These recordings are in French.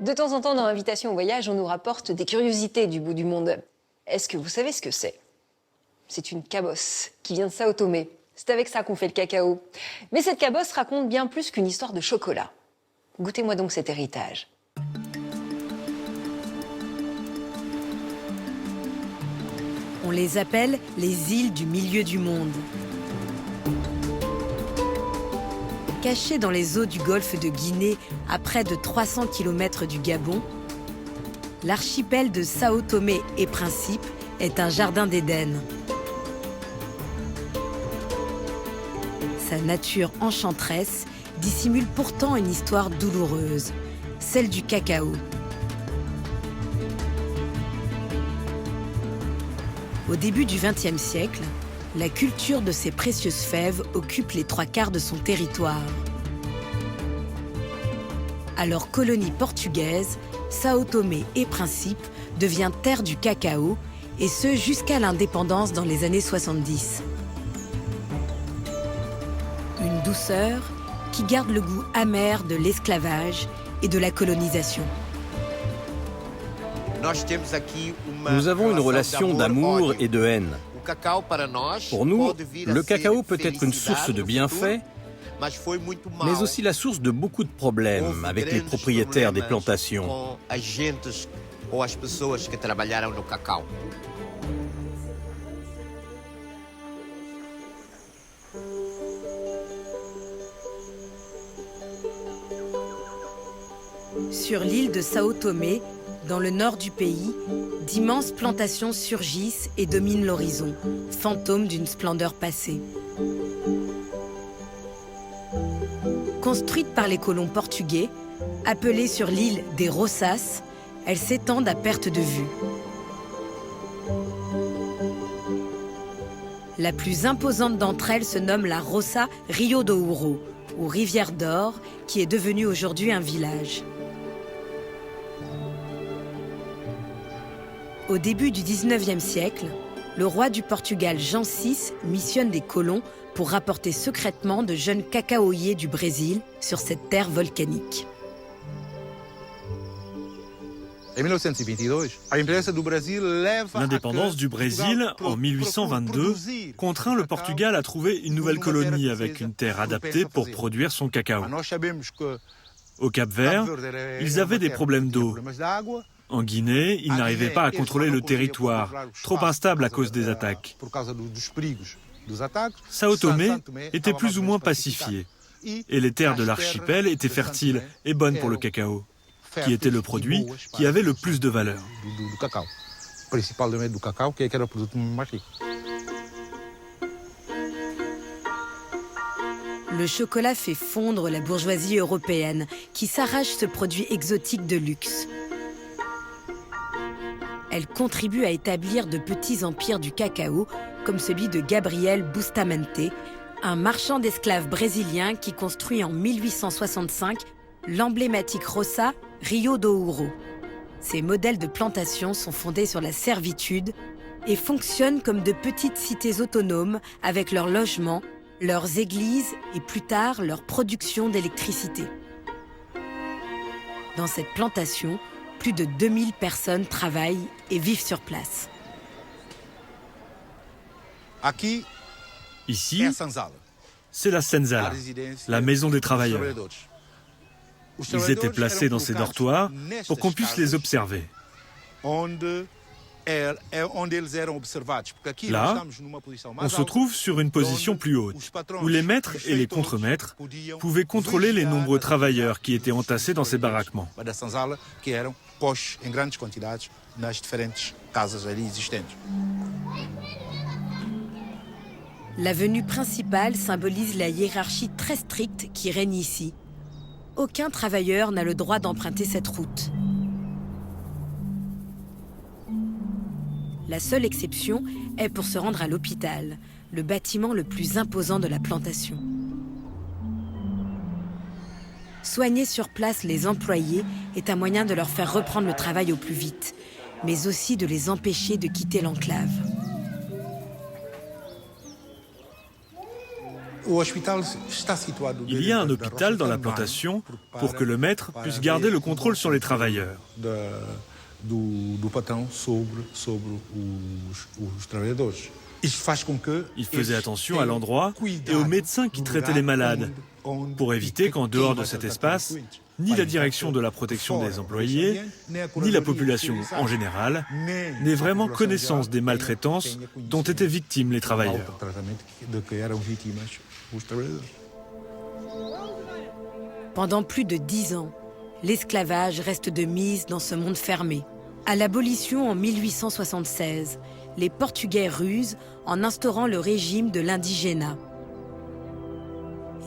De temps en temps, dans Invitation au voyage, on nous rapporte des curiosités du bout du monde. Est-ce que vous savez ce que c'est? C'est une cabosse qui vient de Sao Tomé. C'est avec ça qu'on fait le cacao. Mais cette cabosse raconte bien plus qu'une histoire de chocolat. Goûtez-moi donc cet héritage. On les appelle les îles du milieu du monde. Cachées dans les eaux du golfe de Guinée, à près de 300 km du Gabon, l'archipel de Sao Tomé et Principe est un jardin d'Éden. Sa nature enchanteresse dissimule pourtant une histoire douloureuse, celle du cacao. Au début du XXe siècle, la culture de ces précieuses fèves occupe les 3/4 de son territoire. Alors colonie portugaise, Sao Tomé et Principe devient terre du cacao, et ce jusqu'à l'indépendance dans les années 70. Une douceur qui garde le goût amer de l'esclavage et de la colonisation. Nous avons une relation d'amour et de haine. Pour nous, le cacao peut être une source de bienfaits, mais aussi la source de beaucoup de problèmes avec les propriétaires des plantations. Sur l'île de Sao Tomé, dans le nord du pays, d'immenses plantations surgissent et dominent l'horizon, fantômes d'une splendeur passée. Construites par les colons portugais, appelées sur l'île des Roças, elles s'étendent à perte de vue. La plus imposante d'entre elles se nomme la Roça Rio do Ouro, ou Rivière d'Or, qui est devenue aujourd'hui un village. Au début du XIXe siècle, le roi du Portugal Jean VI missionne des colons pour rapporter secrètement de jeunes cacaoyers du Brésil sur cette terre volcanique. L'indépendance du Brésil, en 1822, contraint le Portugal à trouver une nouvelle colonie avec une terre adaptée pour produire son cacao. Au Cap-Vert, ils avaient des problèmes d'eau. En Guinée, ils n'arrivaient pas à contrôler le territoire, trop instable à cause des attaques. Sao Tomé était plus ou moins pacifié, et les terres de l'archipel étaient fertiles et bonnes pour le cacao, qui était le produit qui avait le plus de valeur. Le chocolat fait fondre la bourgeoisie européenne, qui s'arrache ce produit exotique de luxe. Elle contribue à établir de petits empires du cacao, comme celui de Gabriel Bustamante, un marchand d'esclaves brésilien qui construit en 1865 l'emblématique Roça Rio do Ouro. Ces modèles de plantation sont fondés sur la servitude et fonctionnent comme de petites cités autonomes avec leurs logements, leurs églises et plus tard leur production d'électricité. Dans cette plantation, plus de 2000 personnes travaillent et vivent sur place. Ici, c'est la Senzala, la maison des travailleurs. Ils étaient placés dans ces dortoirs pour qu'on puisse les observer. Là, on se trouve sur une position plus haute, où les maîtres et les contremaîtres pouvaient contrôler les nombreux travailleurs qui étaient entassés dans ces baraquements. L'avenue principale symbolise la hiérarchie très stricte qui règne ici. Aucun travailleur n'a le droit d'emprunter cette route. La seule exception est pour se rendre à l'hôpital, le bâtiment le plus imposant de la plantation. Soigner sur place les employés est un moyen de leur faire reprendre le travail au plus vite, mais aussi de les empêcher de quitter l'enclave. Il y a un hôpital dans la plantation pour que le maître puisse garder le contrôle sur les travailleurs. Il faisait attention à l'endroit et aux médecins qui traitaient les malades, pour éviter qu'en dehors de cet espace, ni la direction de la protection des employés, ni la population en général, n'aient vraiment connaissance des maltraitances dont étaient victimes les travailleurs. Pendant plus de 10 ans, l'esclavage reste de mise dans ce monde fermé. À l'abolition en 1876, les Portugais rusent en instaurant le régime de l'indigénat.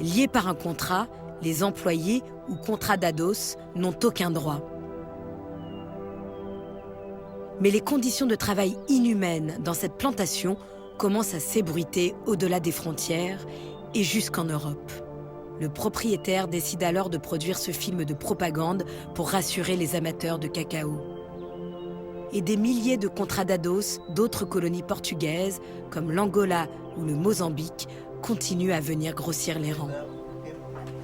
Liés par un contrat, les employés ou contradados n'ont aucun droit. Mais les conditions de travail inhumaines dans cette plantation commencent à s'ébruiter au-delà des frontières et jusqu'en Europe. Le propriétaire décide alors de produire ce film de propagande pour rassurer les amateurs de cacao. Et des milliers de contradados d'autres colonies portugaises, comme l'Angola ou le Mozambique, continuent à venir grossir les rangs.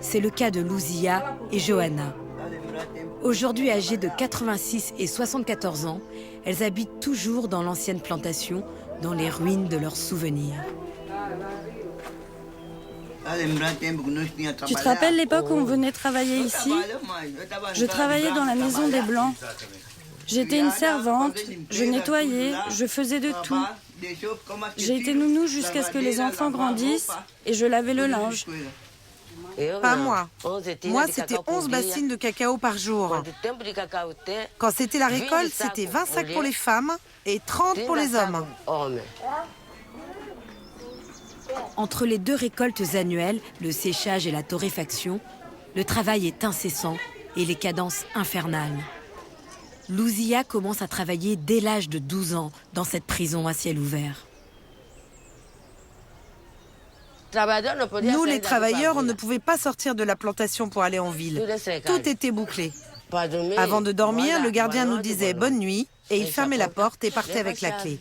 C'est le cas de Luzia et Johanna. Aujourd'hui âgées de 86 et 74 ans, elles habitent toujours dans l'ancienne plantation, dans les ruines de leurs souvenirs. Tu te rappelles l'époque où on venait travailler ici? Je travaillais dans la maison des Blancs. J'étais une servante, je nettoyais, je faisais de tout. J'ai été nounou jusqu'à ce que les enfants grandissent et je lavais le linge. Pas moi. Moi, c'était 11 bassines de cacao par jour. Quand c'était la récolte, c'était 20 sacs pour les femmes et 30 pour les hommes. Entre les deux récoltes annuelles, le séchage et la torréfaction, le travail est incessant et les cadences infernales. Luzia commence à travailler dès l'âge de 12 ans dans cette prison à ciel ouvert. Nous, les travailleurs, on ne pouvait pas sortir de la plantation pour aller en ville. Tout était bouclé. Avant de dormir, le gardien nous disait « bonne nuit » et il fermait la porte et partait avec la clé.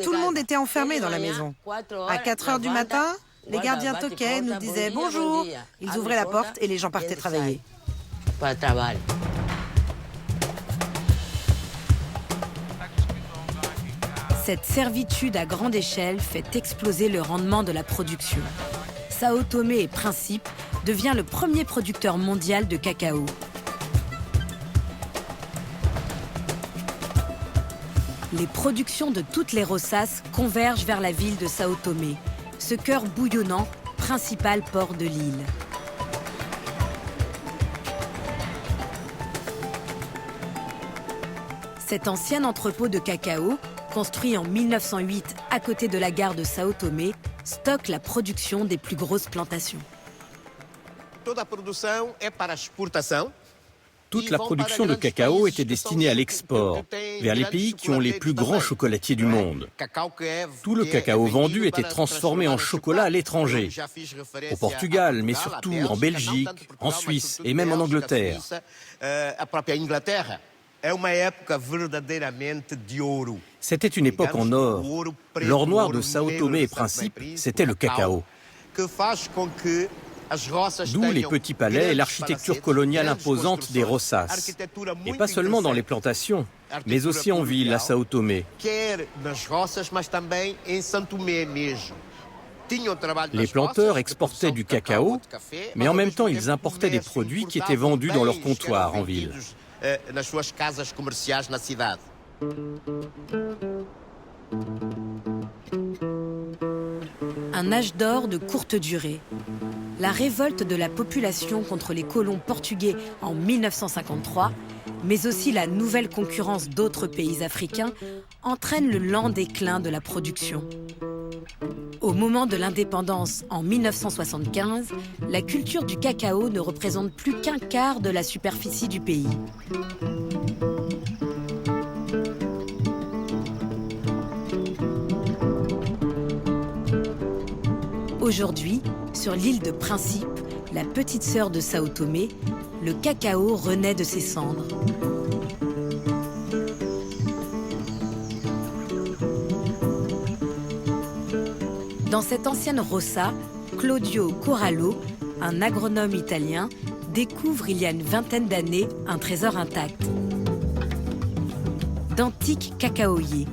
Tout le monde était enfermé dans la maison. À 4 heures du matin, les gardiens toquaient, nous disaient « bonjour ». Ils ouvraient la porte et les gens partaient travailler. Cette servitude à grande échelle fait exploser le rendement de la production. Sao Tomé et Principe devient le premier producteur mondial de cacao. Les productions de toutes les Roças convergent vers la ville de Sao Tomé, ce cœur bouillonnant, principal port de l'île. Cet ancien entrepôt de cacao, construit en 1908 à côté de la gare de Sao Tomé, stocke la production des plus grosses plantations. Toute la production de cacao était destinée à l'export, vers les pays qui ont les plus grands chocolatiers du monde. Tout le cacao vendu était transformé en chocolat à l'étranger, au Portugal, mais surtout en Belgique, en Suisse et même en Angleterre. C'était une époque en or. L'or noir de Sao Tomé et Principe, c'était le cacao. D'où les petits palais et l'architecture coloniale imposante des Roças. Et pas seulement dans les plantations, mais aussi en ville, à Sao Tomé. Les planteurs exportaient du cacao, mais en même temps ils importaient des produits qui étaient vendus dans leurs comptoirs en ville. Un âge d'or de courte durée. La révolte de la population contre les colons portugais en 1953, mais aussi la nouvelle concurrence d'autres pays africains, entraînent le lent déclin de la production. Au moment de l'indépendance en 1975, la culture du cacao ne représente plus qu'un quart de la superficie du pays. Aujourd'hui, sur l'île de Principe, la petite sœur de Sao Tomé, le cacao renaît de ses cendres. Dans cette ancienne roça, Claudio Corallo, un agronome italien, découvre il y a une vingtaine d'années un trésor intact. D'antiques cacaoyers,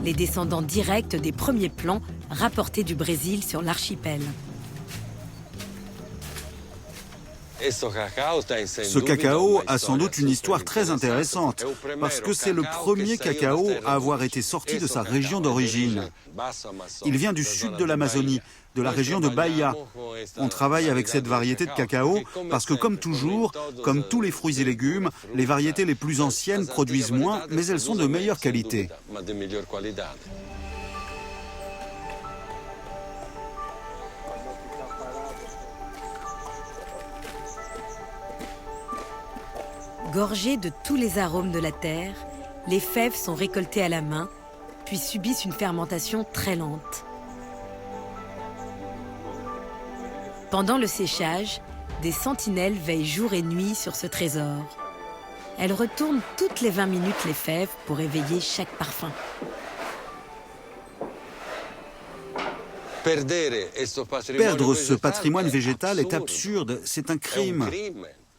les descendants directs des premiers plants rapportés du Brésil sur l'archipel. Ce cacao a sans doute une histoire très intéressante, parce que c'est le premier cacao à avoir été sorti de sa région d'origine. Il vient du sud de l'Amazonie, de la région de Bahia. On travaille avec cette variété de cacao parce que, comme toujours, comme tous les fruits et légumes, les variétés les plus anciennes produisent moins, mais elles sont de meilleure qualité. Gorgées de tous les arômes de la terre, les fèves sont récoltées à la main, puis subissent une fermentation très lente. Pendant le séchage, des sentinelles veillent jour et nuit sur ce trésor. Elles retournent toutes les 20 minutes les fèves pour éveiller chaque parfum. Perdre ce patrimoine végétal est absurde, c'est un crime.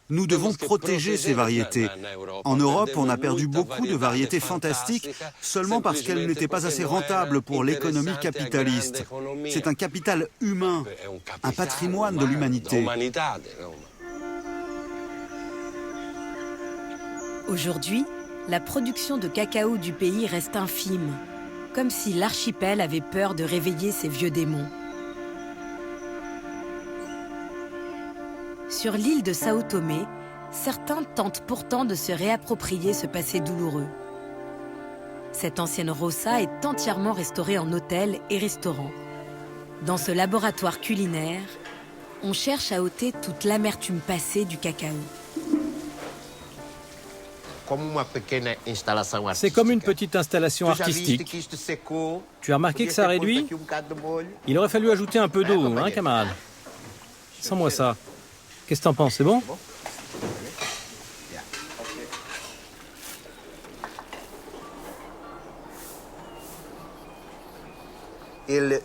Nous devons protéger ces variétés. En Europe, on a perdu beaucoup de variétés fantastiques seulement parce qu'elles n'étaient pas assez rentables pour l'économie capitaliste. C'est un capital humain, un patrimoine de l'humanité. Aujourd'hui, la production de cacao du pays reste infime, comme si l'archipel avait peur de réveiller ses vieux démons. Sur l'île de Sao Tomé, certains tentent pourtant de se réapproprier ce passé douloureux. Cette ancienne roça est entièrement restaurée en hôtel et restaurant. Dans ce laboratoire culinaire, on cherche à ôter toute l'amertume passée du cacao. C'est comme une petite installation artistique. Tu as remarqué que ça réduit? Il aurait fallu ajouter un peu d'eau, hein, camarade? Sens-moi ça. Qu'est-ce que t'en penses, c'est bon? Le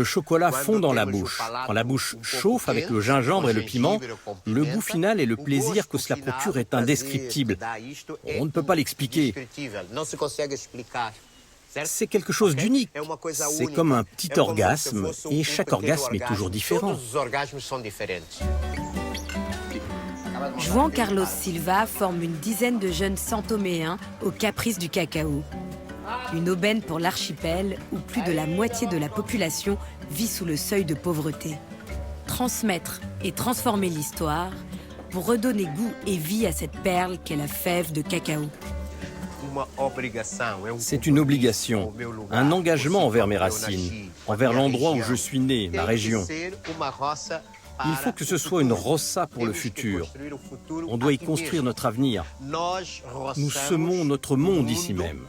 chocolat fond dans la bouche. Quand la bouche chauffe avec le gingembre et le piment, le goût final et le plaisir que cela procure est indescriptible. On ne peut pas l'expliquer. C'est quelque chose d'unique. C'est comme un petit orgasme, et chaque orgasme est toujours différent. Juan Carlos Silva forme une dizaine de jeunes santoméens aux caprices du cacao. Une aubaine pour l'archipel où plus de la moitié de la population vit sous le seuil de pauvreté. Transmettre et transformer l'histoire pour redonner goût et vie à cette perle qu'est la fève de cacao. C'est une obligation, un engagement envers mes racines, envers l'endroit où je suis né, ma région. Il faut que ce soit une roça pour le futur. On doit y construire notre avenir. Nous semons notre monde ici même.